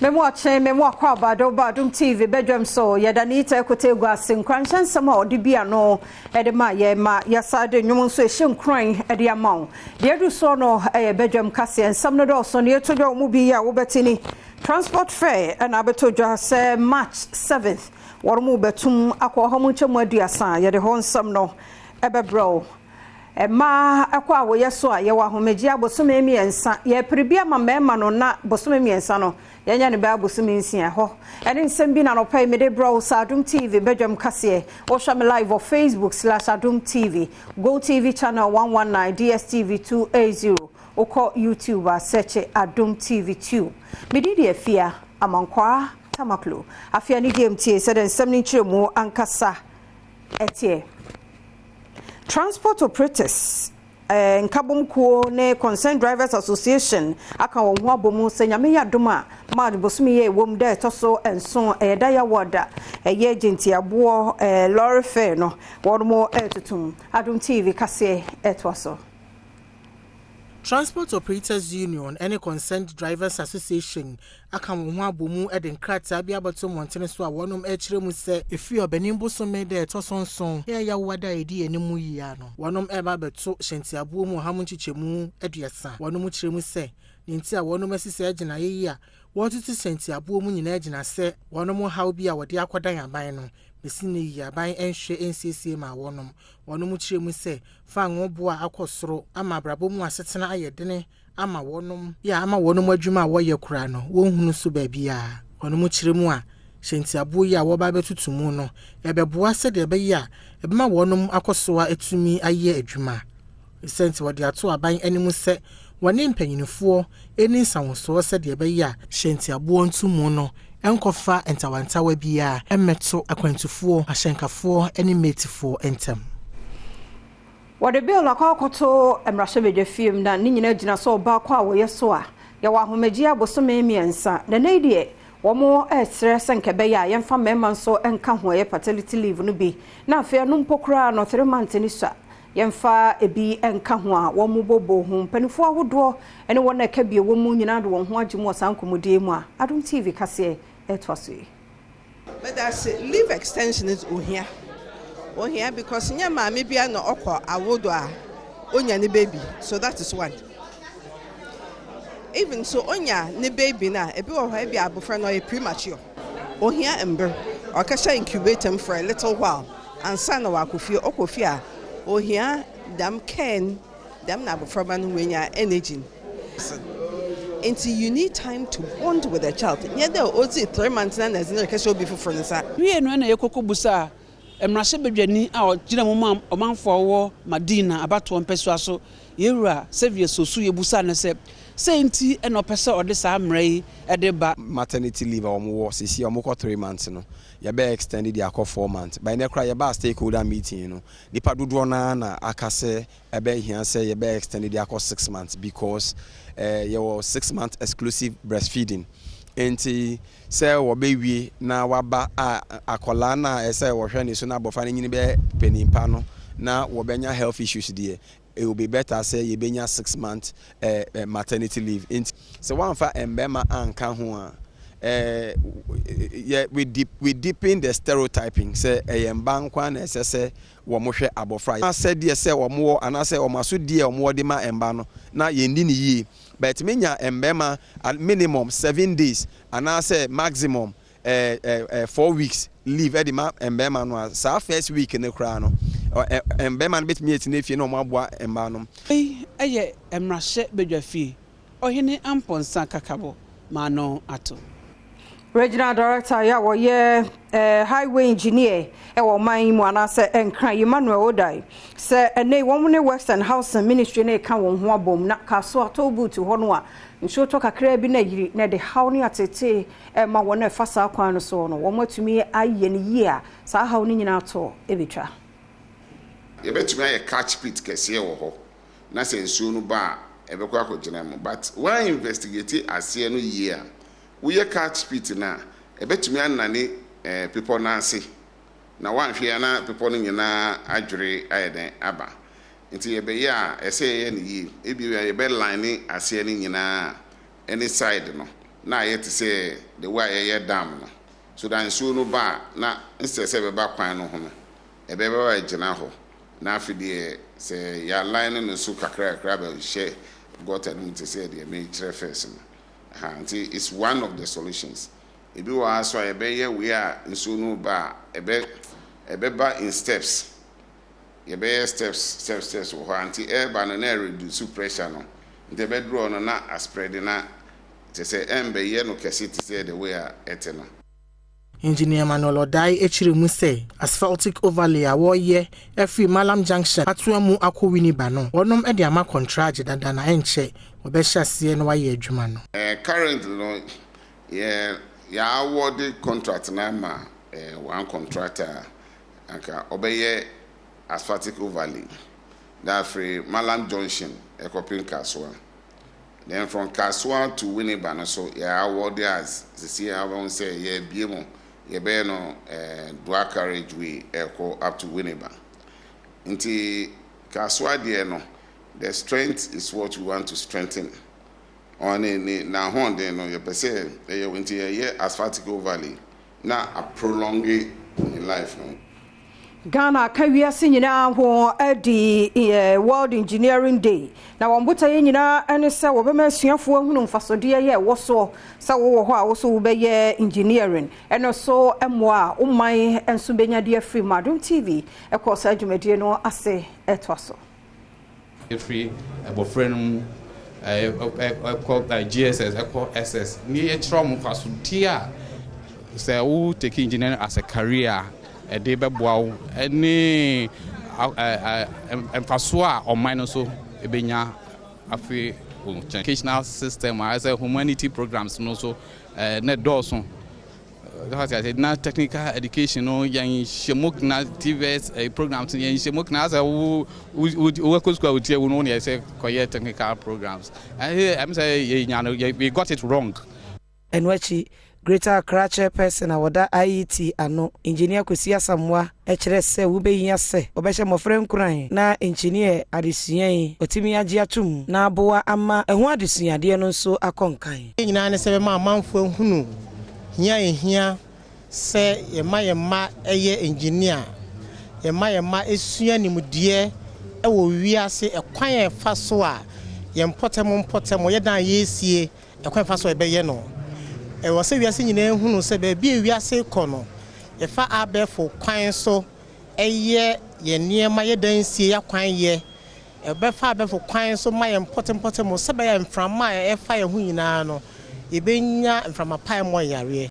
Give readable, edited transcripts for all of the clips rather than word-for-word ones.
Memo kwa Badwam TV Badwam so yedanita ekotegwa sinkwanshan sama odibia no edema ye ma yasade nwom so ehyenkran ede amaw de edu so no Badwam kase ensam no do so ne etodwa mu bi ya wo betini transport fare and abetodwa se March 7th wormu betum akọ homu chemu aduasa ye de ho nsam no ebebro ma akwa wo yeso a ye wa homeji abosome miensa ye pribia ma mema no na bosome miensa no yanya ne ba abosome nsia ho ene nsem bi na no pay me de bro Adom TV Badwam kase o share me live on Facebook/Adom TV Go TV channel 119 DSTV 280 oko YouTube search Adom TV 2 medidi afia amankwa tamaklo afia ni DMT said nsem ni chiremu ankasa etie Transport operators nkabom ko ne Concerned Drivers Association aka wo ho abomu senyame ya doma ma bosumi ye wom da toso enso da ya woda ye agent abo lorry fare no womo etutum Adom TV kase etwaso Transport Operators Union and Concerned Drivers Association akam ho abomu eden krata bia bato montene so a wonom ekire mu se efi obenimbo so me de tosonson ya wada edi enimu yia no wonom eba beto hyentiabo mu hamu chichemu aduasa wonom kire mu se nti a wonom asise agina yeyi a wotutu hyentiabo mu nyina agina se wonom haw bia wode akodan aban no mesine yaban enhwe nsiesie ma wonom kire mu se fa ngoboa akosoro ama brabo mu asetena ayedene ama wonom adwuma woye kura no wonhunu so baabia wonom kire mu a hyentiabo yi a woba betutumu no ebeboa se de be ya ebema wonom akosoa etumi aye adwuma senti wode ato aban animu se wone mpanyinifo eni nsanwoso se de be ya hyentiabo ntumu no enkofa entawantawa bia emeto akwantufuo ahyenkafo eni metifo entem Wade bill akwakoto emrahye film na ni nyina gina so ba kwa wo yeso a ya wa homeji abosome miensa na neidie womo stress nkebe ya yemfa mema nso enka ho ye paternity leave no bi na afa no mpokura no 3 months ni sa yemfa ebi enka ho a womo bobo ho panifo ahodo ene wona ka bie womo nyina do ho agimo sankomodie mu a Adom TV kase etwaso but that's leave extension is ohia because nya maame bia no okọ awodo a onya ne baby, so that is one. Even so onya ne baby na ebi wo ha bia abofra no premature ohia ember okasha incubate him for a little while and son na wakofie okofie a ohia dam ken dam na abofra ba no wenya energy. Until you need time to bond with the child. Yeah, there also 3 months na na kasha obi foforo nsa wie no na yekoko busa emrahye bedwani a ogina mo omanfo wo madina abato mpeso aso yewura sevie sosu yebusa na se senti eno pese ode sa mrai ede ba maternity leave omo sisi omo 3 months no ya be extended ya 4 months by na kra ya ba stakeholder meeting no nipa dodo na akase ebe hia se ya be extended ya 6 months because your 6 month exclusive breastfeeding enti se wo bewie na waba akola na ese wo hwe ni so na bofa nyini be penimpa no na wo benya health issues there. It will be better say you benya 6 month maternity leave enti se wan fa embema anka ho yeah, we deepen the stereotyping say emba nkwa na ese wo mo hwe abofra na said ye say wo mo anase wo maso die wo mo de ma emba no na yendi ni yi but menya embema at minimum 7 days anase maximum 4 weeks leave edima embema no sa first week ne kra no embema no betimi etine fie no mo aboa emba no eye emrahye bedwafi ohene amponsa kakabo ma no ato Regional Director ya wo ye highway engineer e wo man mu anase enkran Emmanuel Odai se ene wo ne Western Housing Ministry ne ka wo ho abom na kaso atobutu ho no a nso to kakra bi na yiri na de haw ne atete ma wo na fasa kwan no so no wo matumi aye ne yi a sa haw ne nyina to ebetwa ye betumi aye catch pit kese wo ho na se nsuo no ba ebekwa akogina mu but when investigate ase no yi a we catch pit na ebetumi anane people na ase na wan hwe na people no nyina adwere ayeden aba nti ye be ya ese ye ne yi ebi ye be line ase ne nyina any side no na ayɛ te sɛ the way ayɛyɛ dam no so da nsuo no ba na instead sɛ bɛba kwan no ho no ɛbɛbɛba gyina hɔ na afidie sɛ ya line no so kakra bɛ hyɛ gutter no te sɛ deɛ me kyerɛ first no nti it's one of the solutions ebi wɔ aso a ɛbɛyɛ we a nsuo no ba ɛbɛba in steps yɛbɛyɛ steps wɔ hɔ nti ɛba no na reduce pressure no nti ɛbɛduro no na aspread na te sɛ ɛmbɛyɛ no kɛse te sɛ the way a ɛte no. Engineer Manuel Odai echire mu say asphaltic overlay a woye every Malam Junction atoa mu akɔ Winneba no wonom e de ama contract dada na enche obɛhya se no waye adwuma no current no ya award contract na ma one contractor anka obɛyɛ asphaltic overlay that free Malam Junction ekopin Kaswa then from Kaswa to Winneba no so ya award as see how we say yeah biemo yɛbɛyɛ no dual carriageway ɛkɔ up to Winneba. Nti Kaswa deɛ no the strength is what we want to strengthen. On na hon de no yɛpɛ sɛ ɛyɛ nti yɛyɛ asphaltic overlay na a prolong in life no. Ghana ka wiase nyina ho adi World Engineering Day na wɔmbota yɛ nyina ene sɛ wɔbɛma asuafo ahunu mfasode yɛ wɔso sɛ wɔwɔ hɔ a wɔso wɔbɛyɛ engineering ene so ɛmoa woman enso benya de afri Adom TV ɛkɔ sa adwumadie no ase ɛtɔ so free abofrenum GSS SS ni ɛkyerɛ mo mfasode a sɛ wo take engineering as a career a day beboa any emfaso a online no so ebenya afi educational system as a humanity programs no so net doorso that I said na technical education no yan shemok na TVS programs yan shemok na as a wo school with you no na say koye technical programs I'm say we got it wrong and wachi Greater Accra Chairperson awoda IET ano engineer Kwesi Asamoah ekire se wo behia se obehye mofre nkuran na engineer adesuan otimi age atum na aboa ama ehu adesuade no nso akonkan nyina ne se be ma amanfo hunu hia se yema eye engineer yema esua nimudie ewo wiase ekwan efa so a yempotemo yedan yesie ekwan efa so ebeye no wase wiase nyina hunu se be bi wiase kɔ no efa abefo kwan so eye ye niema ye dansie ya kwan ye ebefa abefo kwan so ma ye mpotem se be ya mframa efa ye hu nyina no ebenya mframa pai mo yare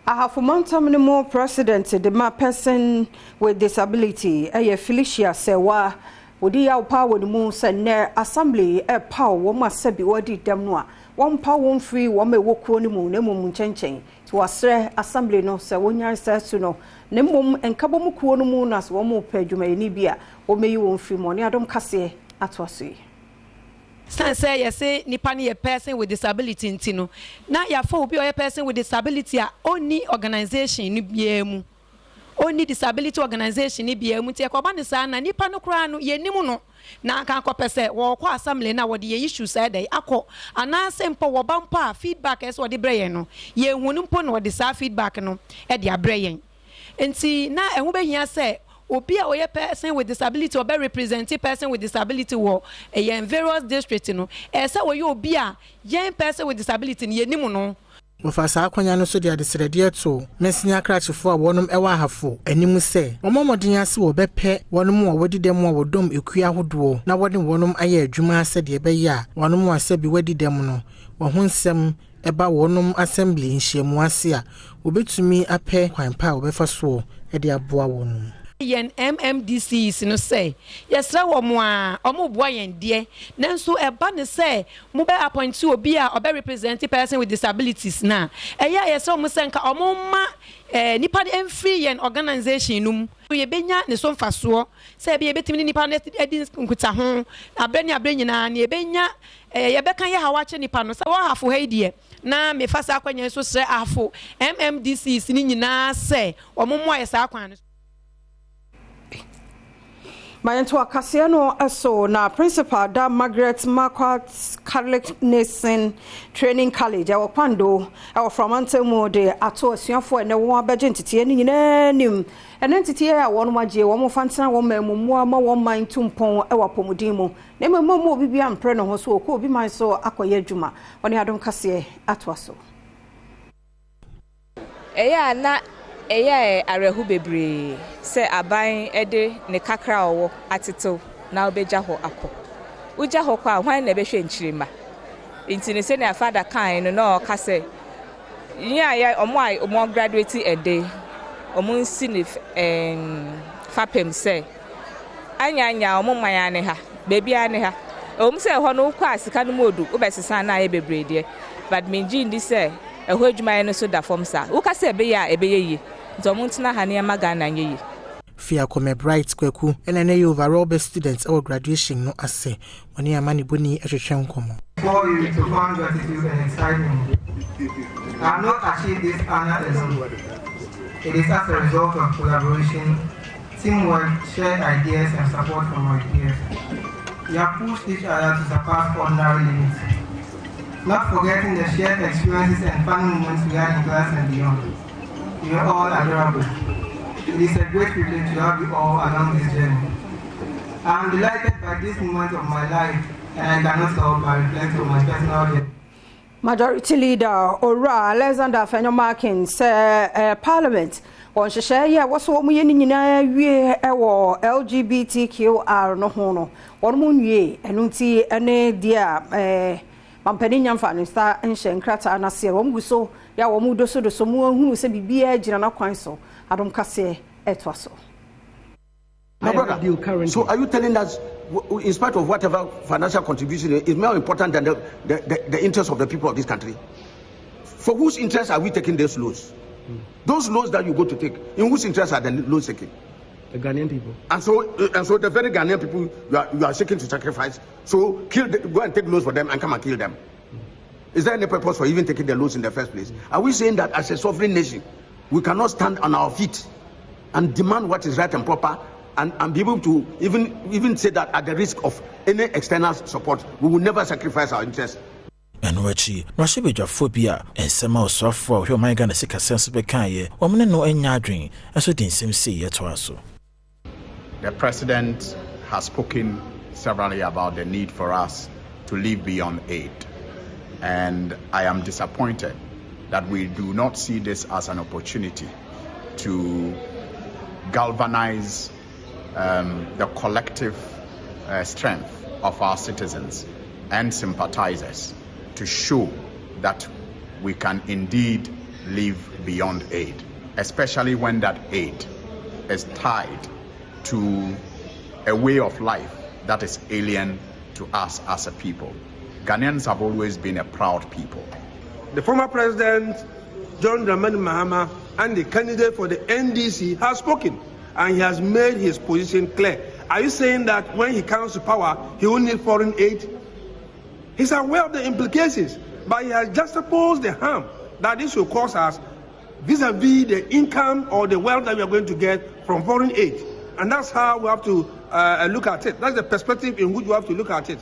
Ahafumantam ni mo president the ma person with disability Felicia Sewa wodi ya power ni mu se ne assembly power wo ma se bi wodi dem no a one power free one me wokuo ni mu na mum nchenchen to asre assembly no se wonya se no ne mum enkabo mu kuo no mu na so wo mo pa adwuma ni bia wo meyi won free mo ne Adom kase atoaso say you say nipa ni a person with disability ntino na ya for obi o person with disability a only organization ni biemu only disability organization ni biemu ti ekoba ne sa na nipa no kura no ye nimu no na aka akopese wo kwa assembly na wo de issue say dey akọ ana sempo wo bampa feedback es wo de breye no ye hunu mpo no wo de sa feedback no e de abreye enti na ehun behia say obi a oye person with disability or be representing person with disability wo in various districts no say oye obi a yen person with disability ni nimu no Mufasa akwanya no so de adesrede to mesinya krachefo a wonom ewa ahafo animu se omomodin ase wo bepe wonom a wodi dem a wodom ekua hodo na wodi wonom aye adwuma ase de be ya wonom ase bi wodi dem no wo ho nsem eba wonom assembly nhyiamu ase a obetumi apɛ kwanpa a obefa so e de aboa wonom yen MMDCs no say yesra wo mo a omo boa yen de nanso eba ne say mo be appoint obi a obe represent person with disabilities na eya yesra mo say nka omo ma nipa de free yen organization num ye benya ne so mfaso say be betimi nipa ne edi nkuta ho abre nyina ne benya ye beka ye hawache nipa no say wo hafo ha die na me fasa akwanya so sre afo MMDCs ni nyina say omo mo ayesa akwan Mayanto akase no eso na principal da Margaret Marquardt Catholic Nation Training College awo kwando awo from antemu de ato asuafo ene won abeje ntete ni nyina nim ene ntete ya won magye won fantena won mamumu ama won man tumpon ewa pomudin mu na mamumu obi bia mpre no ho so ko obi man so akoye adwuma oni Adom kase atwa so eya na eya arehu bebre se aban ede ne kakra owo atetew na obeja ho akọ uja ho kwa hwan na behwe nchirima intini se na father kan no na ka se ya omo graduate ede omo nsi ne fapem se anya omo manya ne ha bebi ane ha omo se ho no kwa asika no modu obesesa na ye bebre de but minji ndi se eho adwuma no so da form sa wo ka se ebe ya ebe ye Zomuntina hania magana nyeyi. Fia Kome Bright Kweku and overall best students or graduation no ase when you mani boni ehwehwe nkomo. For you to find gratitude and excitement. I have not achieved this honor alone. It is as a result of collaboration, teamwork, shared ideas and support from my peers. We have pushed each other to surpass ordinary limits. Not forgetting the shared experiences and fun moments we had in class and beyond. You are all adorable. It is a great privilege to have you all along this journey. I am delighted by this moment of my life, and I cannot stop but reflect on my personal journey. Majority Leader Ora Alexander Fenyomakin say Parliament on share ya was what we nyina wie ewo LGBTQR no ho no. Won mu nwie enunti ene dia mampani nyamfa no sta enhye nkrata anase won guso ya wo mu doso mu hunu se bibia gina na kwan so Adom kase etwaso. My brother, so are you telling us in spite of whatever financial contribution is more important than the interest of the people of this country? For whose interest are we taking those loans? Those loans that you go to take, in whose interest are the loans taking? The Ghanaian people. And so the very Ghanaian people you are seeking to sacrifice, so go and take loans for them and come and kill them. Is there any purpose for even taking the loans in the first place? Are we saying that as a sovereign nation, we cannot stand on our feet and demand what is right and proper and be able to even say that at the risk of any external support, we will never sacrifice our interests? And wachi, Rashibeja phobia, and some of software, who might gonna seek a sense of a kind, or no any dream, and so didn't seem see yet also. The president has spoken severally about the need for us to live beyond aid. And I am disappointed that we do not see this as an opportunity to galvanize the collective strength of our citizens and sympathizers to show that we can indeed live beyond aid, especially when that aid is tied to a way of life that is alien to us as a people. Ghanaians have always been a proud people. The former president, John Dramani Mahama, and the candidate for the NDC has spoken, and he has made his position clear. Are you saying that when he comes to power, he will need foreign aid? He's aware of the implications, but he has juxtaposed the harm that this will cause us vis-a-vis the income or the wealth that we are going to get from foreign aid. And that's how we have to look at it. That's the perspective in which we have to look at it.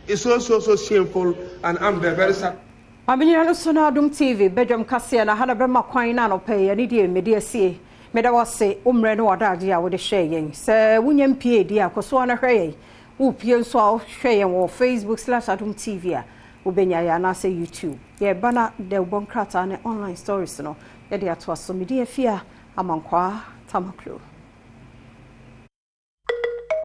It's so shameful, and I'm very sad. Aminya so na Adom TV Badwam kase na hana bema kwan na no pay ani die media sie meda wase umre no wadaje a wo de share yen se wunyam pie di akoso na hwe wo pie nso a hwe yen wo Facebook/Adom TV a wo benya ya na se YouTube ye bana de bon krata ne online stories no ye de ato aso media fia amankwa tamaklo.